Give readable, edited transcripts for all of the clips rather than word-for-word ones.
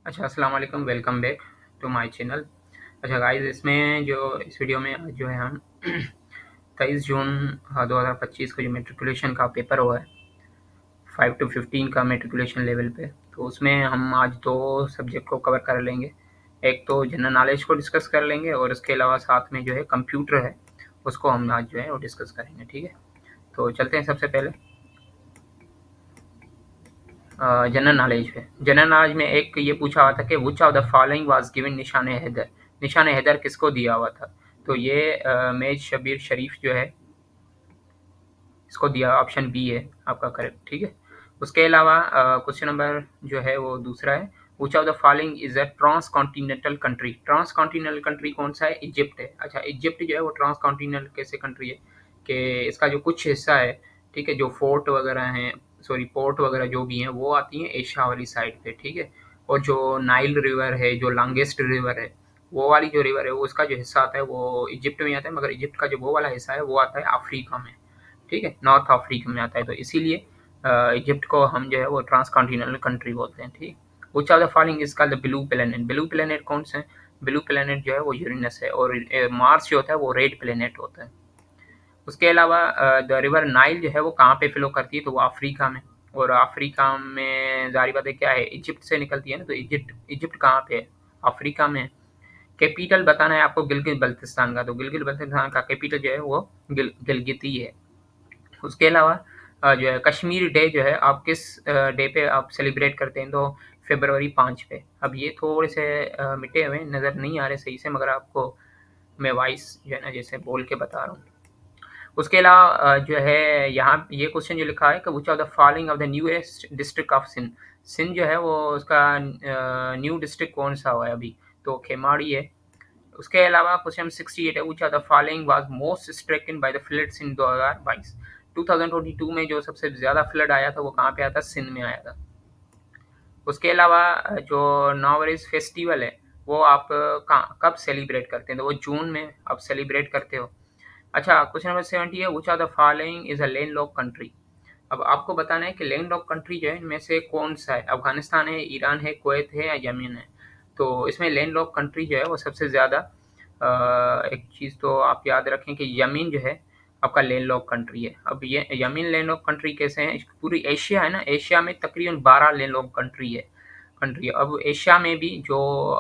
अच्छा, अस्सलाम वालेकुम, welcome back to my channel. अच्छा गाइस, इसमें जो इस वीडियो में आज जो है हम 23 जून 2025 का जो मैट्रिकुलेशन का पेपर हुआ है 5 to 15 का मैट्रिकुलेशन लेवल पे, तो उसमें हम आज दो सब्जेक्ट को कवर कर लेंगे। एक तो जनरल नॉलेज को डिस्कस कर लेंगे और इसके अलावा साथ में जो है कंप्यूटर है, उसको हम आज जो है वो डिस्कस करेंगे। ठीक है, तो चलते हैं सबसे पहले जनरल नॉलेज है। जनरल नॉलेज में एक ये पूछा हुआ था कि which of the following was given निशान हैदर। निशान हैदर किसको दिया हुआ था? तो ये मेज शबीर शरीफ जो है इसको दिया, ऑप्शन बी है आपका करेक्ट। ठीक है, उसके अलावा क्वेश्चन नंबर जो है वो दूसरा है, which of the following is a transcontinental country. Transcontinental country कौन सा है? इजिप्ट है। अच्छा, इजिप्ट जो है वो ट्रांस कॉन्टिनेंटल कैसे कंट्री है कि इसका जो कुछ हिस्सा है, ठीक है, जो फोर्ट वगैरह हैं, सॉरी पोर्ट वगैरह जो भी हैं वो आती हैं एशिया वाली साइड पे। ठीक है, और जो नाइल रिवर है, जो लॉन्गेस्ट रिवर है, वो वाली जो रिवर है वो उसका जो हिस्सा आता है वो इजिप्ट में आता है, मगर इजिप्ट का जो वो वाला हिस्सा है वो आता है अफ्रीका में। ठीक है, नॉर्थ अफ्रीका में आता है, तो इसीलिए इजिप्ट को हम जो है वो ट्रांस कॉन्टिनेंटल कंट्री बोलते हैं। ठीक, विच of the following is called the blue planet. Blue planet कौन से हैं? ब्लू प्लेनेट जो है वो यूरेनस है, और मार्स जो होता है वो रेड प्लेनेट होता है। उसके अलावा द रिवर नाइल जो है वो कहाँ पे फ्लो करती है? तो वो अफ्रीका में, और अफ्रीका में जारी बात है क्या है, इजिप्ट से निकलती है ना, तो इजिप्ट इजिप्ट कहाँ पे है? अफ्रीका में। कैपिटल बताना है आपको गिलगित बल्तिस्तान का, तो गिलगित बल्तिस्तान का कैपिटल जो है वो गिलगित ही है। उसके अलावा जो है कश्मीर डे जो है आप किस डे पे आप सेलिब्रेट करते हैं? तो फ़रवरी 5 पे। अब ये थोड़े से मिटे हुए नज़र नहीं आ रहे सही से, मगर आपको मैं वॉइस जो है ना जैसे बोल के बता रहा हूँ। उसके अलावा जो है यहाँ ये क्वेश्चन जो लिखा है कि which of the following of the newest district of Sindh. Sindh जो है वो उसका न्यू डिस्ट्रिक्ट कौन सा हुआ है अभी? तो खेमाड़ी है। उसके अलावा क्वेश्चन 68 है, which are the following was most stricken by the floods in 2022। 2022 में जो सबसे ज़्यादा फ्लड आया था वो कहाँ पे आया था? सिंध में आया था। उसके अलावा जो नवरेज फेस्टिवल है वो आप कहाँ कब सेलिब्रेट करते हैं? तो वो जून में आप सेलिब्रेट करते हो। अच्छा, क्वेश्चन नंबर 70 है, which are the following is a landlocked country. अब आपको बताना है कि लैंडलॉक्ड कंट्री जो है इनमें से कौन सा है? अफगानिस्तान है, ईरान है, कुवैत है या यमन है? तो इसमें लैंडलॉक्ड कंट्री जो है वो सबसे ज़्यादा एक चीज़ तो आप याद रखें कि यमन जो है आपका लैंडलॉक्ड कंट्री है। अब ये यमन लैंडलॉक्ड कंट्री कैसे है? पूरी एशिया है ना, एशिया में तकरीबन 12 लैंडलॉक्ड कंट्री है। अब एशिया में भी जो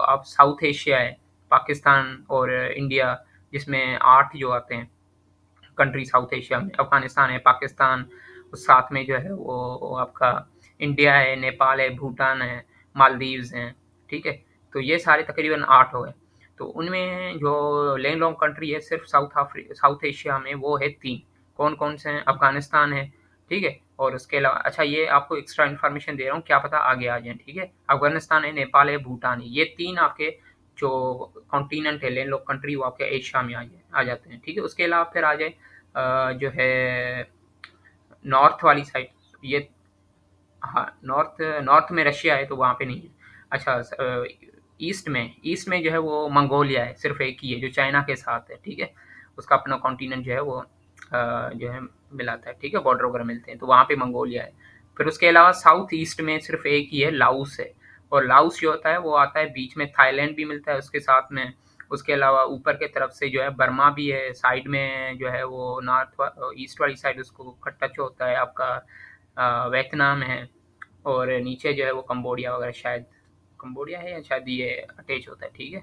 आप साउथ एशिया है, पाकिस्तान और इंडिया, जिसमें 8 जो आते हैं कंट्री साउथ एशिया में, अफगानिस्तान है, पाकिस्तान, उस साथ में जो है वो आपका इंडिया है, नेपाल है, भूटान है, मालदीव्स हैं। ठीक है, तो ये सारे तकरीबन 8 हो गए। तो उनमें जो लैंडलॉन्ग कंट्री है सिर्फ साउथ एशिया में वो है 3। कौन कौन से हैं? अफगानिस्तान है, ठीक है, और उसके अलावा अच्छा ये आपको एक्स्ट्रा इन्फॉर्मेशन दे रहा हूँ, क्या पता आगे आ जाए। ठीक है, अफगानिस्तान है, नेपाल है, भूटान है, ये 3 आपके जो कॉन्टिनेंट है लैंडलॉक्ड कंट्री वो आपके एशिया में आ जाते हैं। ठीक है, उसके अलावा फिर आ जाए जो है नॉर्थ वाली साइड, ये हाँ, नॉर्थ नॉर्थ में रशिया है तो वहाँ पे नहीं है। अच्छा, ईस्ट में जो है वो मंगोलिया है, सिर्फ एक ही है जो चाइना के साथ है। ठीक है, उसका अपना कॉन्टिनेंट जो है वो जो है मिलाता है। ठीक है, बॉर्डर वगैरह मिलते हैं, तो वहाँ पे मंगोलिया है। फिर उसके अलावा साउथ ईस्ट में सिर्फ एक ही है, लाओस है। और लाओस जो होता है वो आता है बीच में, थाईलैंड भी मिलता है उसके साथ में। उसके अलावा ऊपर के तरफ से जो है बर्मा भी है, साइड में जो है वो नॉर्थ ईस्ट वाली साइड उसको टच होता है आपका वियतनाम है। और नीचे जो है वो कंबोडिया वगैरह, शायद कंबोडिया है या शायद ये अटैच होता है। ठीक है,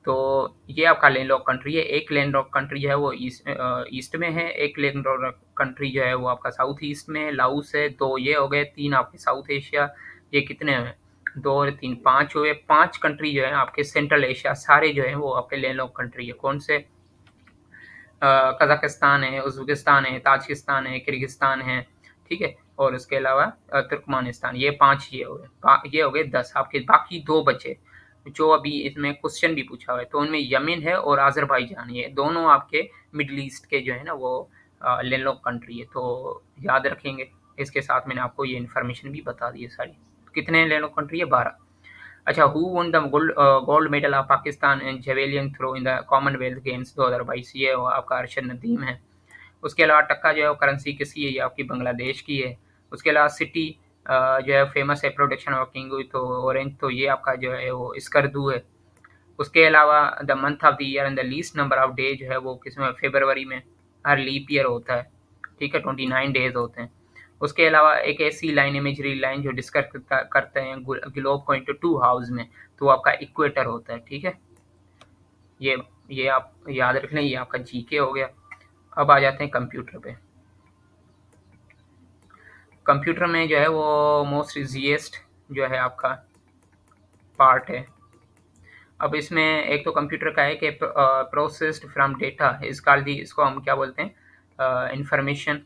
तो ये आपका लैंडलॉक कंट्री है। एक लैंडलॉक कंट्री जो है वो ईस्ट में है, एक लैंडलॉक कंट्री जो है वो आपका साउथ ईस्ट में है, लाओस है। 2 ये हो गए, 3 आपके साउथ एशिया। ये कितने हैं? 2 और 3 5 हुए। 5 कंट्री जो है आपके सेंट्रल एशिया, सारे जो हैं वो आपके लैंडलॉक कंट्री है। कौन से? कज़ाकिस्तान है, उज़्बेकिस्तान है, ताजिकिस्तान है, किर्गिस्तान है। ठीक है, और उसके अलावा तुर्कमानिस्तान, ये 5 ये हो गए। ये हो गए 10 आपके, बाकी 2 बचे जो अभी इसमें क्वेश्चन भी पूछा हुआ है। तो उनमें यमन है और अज़रबैजान, ये दोनों आपके मिडल ईस्ट के जो है ना वो लैंडलॉक्ड कंट्री है, तो याद रखेंगे। इसके साथ मैंने आपको ये इन्फॉर्मेशन भी बता दी है सारी। कितने लैंडलॉक्ड कंट्री है? 12। अच्छा, who won the gold medal of Pakistan in javelin throw in the Commonwealth Games 2022? ये आपका अरशद नदीम है। उसके अलावा टक्का जो है वो करेंसी किसकी है? ये आपकी बांग्लादेश की है। उसके अलावा सिटी जो है फेमस है प्रोडक्शन वर्किंग विथ ऑरेंज, तो ये आपका जो है वो स्कर्दू है। उसके अलावा the month of the year and the least number of day जो है वो किसमें, फरवरी में। हर लीप ईयर होता है, ठीक है, 29 डेज होते हैं। उसके अलावा एक ऐसी लाइन, इमेजरी लाइन जो डिस्कस करते हैं ग्लोब को इंटू 2 हाउस में, तो आपका इक्वेटर होता है, ठीक है। ये ये आप याद रख लें, ये आपका जीके हो गया। अब आ जाते हैं कंप्यूटर पे। कंप्यूटर में जो है वो मोस्ट इजीएस्ट जो है आपका पार्ट है। अब इसमें एक तो कंप्यूटर का है कि processed from data is called the, इसको हम क्या बोलते हैं, इंफॉर्मेशन।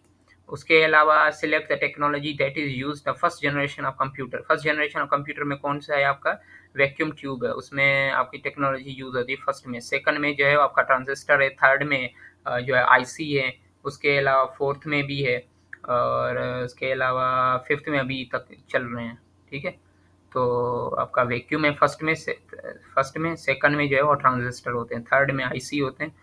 उसके अलावा select the technology that is use the first generation of computer. First generation of computer में कौन सा है आपका, वैक्यूम ट्यूब है, उसमें आपकी टेक्नोलॉजी यूज होती है फर्स्ट में। सेकंड में जो है आपका ट्रांजिस्टर है। थर्ड में जो है आईसी है। उसके अलावा फोर्थ में भी है, और उसके अलावा फिफ्थ में अभी तक चल रहे हैं, ठीक है। तो आपका वैक्यूम है फर्स्ट में, सेकंड में जो है वो ट्रांजिस्टर होते हैं, थर्ड में आईसी होते हैं,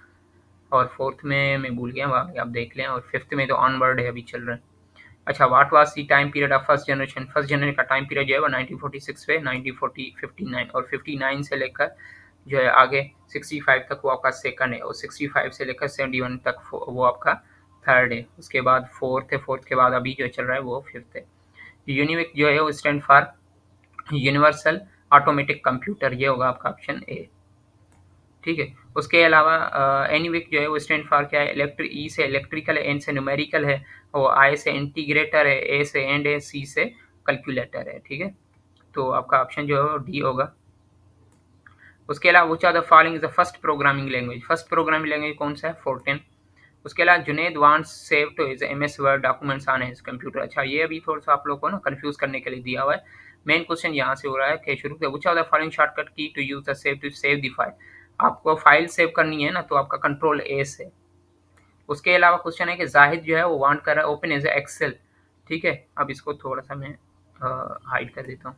और फोर्थ में मैं भूल गया, वहाँ आप देख लें, और फिफ्थ में तो ऑनवर्ड है, अभी चल रहा है। अच्छा, what was the time period of first generation. First generation का टाइम पीरियड जो है वो 1946 पे 1940 59, और 59 से लेकर जो है आगे 65 तक वो आपका सेकंड है, और 65 से लेकर 71 तक वो आपका थर्ड है। उसके बाद फोर्थ है, फोर्थ के बाद अभी जो चल रहा है वो फिफ्थ है। यूनिविक जो है वो stand for universal automatic computer, ये होगा आपका ऑप्शन ए, ठीक है। उसके अलावा एनीविक जो है वो स्टैंड फॉर क्या है, ई से इलेक्ट्रिकल है, एन से न्यूमेरिकल है, और आई से इंटीग्रेटर है, ए से एंड है, सी से कैलकुलेटर है, ठीक है। तो आपका ऑप्शन जो है वो डी होगा। उसके अलावा which are the following is the first programming language. First programming language कौन सा है, फोर्टेन। उसके अलावा Junaid wants save to his MS Word documents on his computer. अच्छा, ये अभी थोड़ा सा आप लोग को ना कंफ्यूज करने के लिए दिया हुआ है। मेन क्वेश्चन यहाँ से हो रहा है कि शुरू से which are the following shortcut key to use the save to save the file. आपको फाइल सेव करनी है ना, तो आपका कंट्रोल ए से। उसके अलावा क्वेश्चन है कि जाहिद जो है वो वांट कर रहा है ओपन एज एक्सेल, ठीक है। अब इसको थोड़ा सा मैं हाइड कर देता हूँ,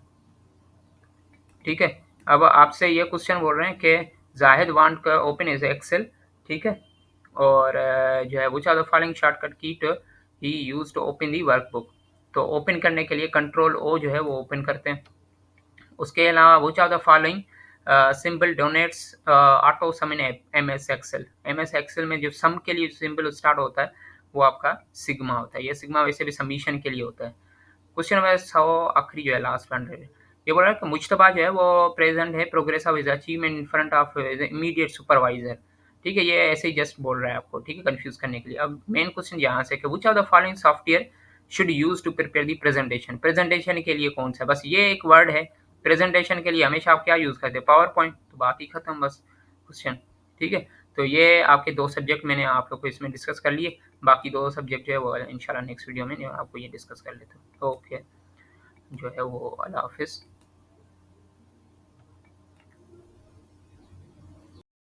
ठीक है। अब आपसे ये क्वेश्चन बोल रहे हैं कि जाहिद वांट कर ओपन एज एक्सेल, ठीक है, और जो है which are the following shortcut key to he use to open the workbook. तो ओपन करने के लिए कंट्रोल ओ जो है वो ओपन करते हैं। उसके अलावा which are the following symbol denotes auto sum in M S Excel. M S Excel में जो सम के लिए सिंबल स्टार्ट होता है वो आपका सिग्मा होता है। ये सिग्मा वैसे भी समीशन के लिए होता है। क्वेश्चन नंबर 100 आखिरी जो है लास्ट वन है, ये बोल रहा है कि मुश्तबा जो है वो प्रेजेंट है progress of his achievement in front of immediate supervisor, ठीक है। ये ऐसे ही जस्ट बोल रहा है आपको, ठीक है, कंफ्यूज करने के लिए। अब मेन क्वेश्चन यहाँ से कि which of the following software should use to prepare the presentation. Presentation के लिए कौन सा, बस ये एक वर्ड है। प्रेजेंटेशन के लिए हमेशा आप क्या यूज करते हैं, पावर पॉइंट, तो बात ही खत्म बस क्वेश्चन, ठीक है। तो ये आपके दो सब्जेक्ट मैंने आप लोग को इसमें डिस्कस कर लिए। बाकी दो सब्जेक्ट जो है वो इंशाल्लाह नेक्स्ट वीडियो में आपको ये डिस्कस कर लेते हैं। ओके, जो है वो अल्लाह हाफिज़।